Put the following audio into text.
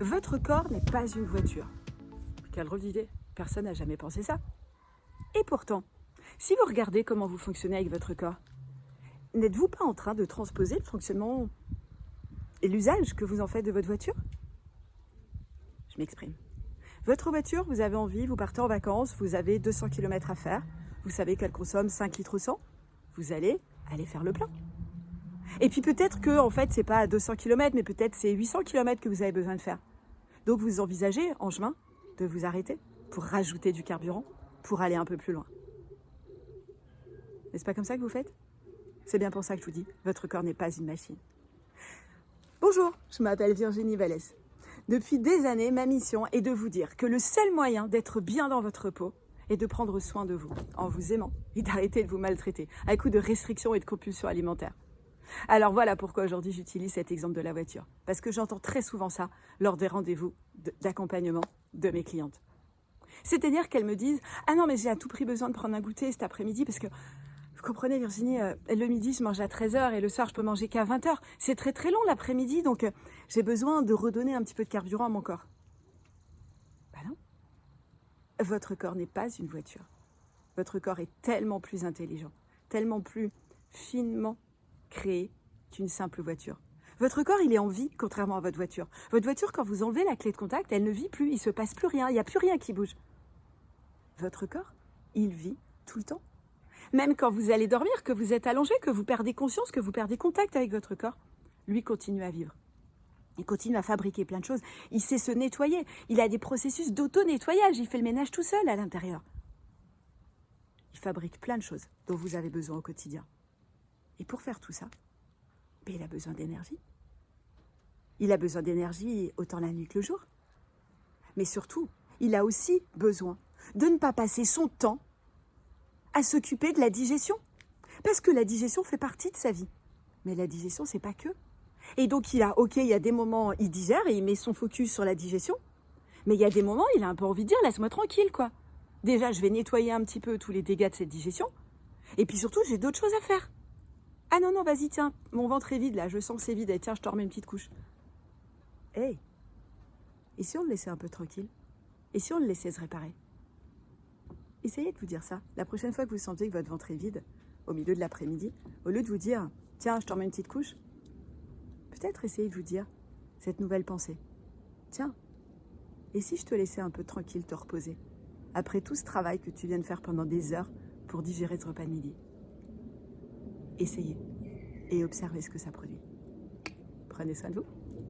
Votre corps n'est pas une voiture. Quelle drôle d'idée, personne n'a jamais pensé ça. Et pourtant, si vous regardez comment vous fonctionnez avec votre corps, n'êtes-vous pas en train de transposer le fonctionnement et l'usage que vous en faites de votre voiture? Je m'exprime. Votre voiture, vous avez envie, vous partez en vacances, vous avez 200 km à faire, vous savez qu'elle consomme 5 litres au 100, vous allez faire le plein. Et puis peut-être que, en fait, c'est pas à 200 km, mais peut-être c'est 800 km que vous avez besoin de faire. Donc vous envisagez, en chemin, de vous arrêter pour rajouter du carburant, pour aller un peu plus loin. N'est-ce pas comme ça que vous faites? C'est bien pour ça que je vous dis, votre corps n'est pas une machine. Bonjour, je m'appelle Virginie Vallès. Depuis des années, ma mission est de vous dire que le seul moyen d'être bien dans votre peau est de prendre soin de vous, en vous aimant et d'arrêter de vous maltraiter, à coup de restrictions et de compulsions alimentaires. Alors voilà pourquoi aujourd'hui j'utilise cet exemple de la voiture. Parce que j'entends très souvent ça lors des rendez-vous d'accompagnement de mes clientes. C'est-à-dire qu'elles me disent « Ah non, mais j'ai à tout prix besoin de prendre un goûter cet après-midi parce que, vous comprenez Virginie, le midi je mange à 13h et le soir je peux manger qu'à 20h. C'est très très long l'après-midi, donc j'ai besoin de redonner un petit peu de carburant à mon corps. » Ben non. Votre corps n'est pas une voiture. Votre corps est tellement plus intelligent, tellement plus finement créé qu'une simple voiture. Votre corps, il est en vie, contrairement à votre voiture. Votre voiture, quand vous enlevez la clé de contact, elle ne vit plus, il ne se passe plus rien, il n'y a plus rien qui bouge. Votre corps, il vit tout le temps. Même quand vous allez dormir, que vous êtes allongé, que vous perdez conscience, que vous perdez contact avec votre corps, lui continue à vivre. Il continue à fabriquer plein de choses. Il sait se nettoyer. Il a des processus d'auto-nettoyage. Il fait le ménage tout seul à l'intérieur. Il fabrique plein de choses dont vous avez besoin au quotidien. Et pour faire tout ça, il a besoin d'énergie. Il a besoin d'énergie autant la nuit que le jour. Mais surtout, il a aussi besoin de ne pas passer son temps à s'occuper de la digestion. Parce que la digestion fait partie de sa vie. Mais la digestion, c'est pas que. Et donc, il y a des moments, il digère et il met son focus sur la digestion. Mais il y a des moments, il a un peu envie de dire, laisse-moi tranquille, quoi. Déjà, je vais nettoyer un petit peu tous les dégâts de cette digestion. Et puis surtout, j'ai d'autres choses à faire. Ah non, vas-y, tiens, mon ventre est vide, là, je sens que c'est vide. Et tiens, je te remets une petite couche. Hey, et si on le laissait un peu tranquille? Et si on le laissait se réparer? Essayez de vous dire ça. La prochaine fois que vous sentez que votre ventre est vide, au milieu de l'après-midi, au lieu de vous dire, tiens, je te remets une petite couche, peut-être essayez de vous dire cette nouvelle pensée. Tiens, et si je te laissais un peu tranquille te reposer, après tout ce travail que tu viens de faire pendant des heures pour digérer ce repas de midi? Essayez et observez ce que ça produit. Prenez soin de vous.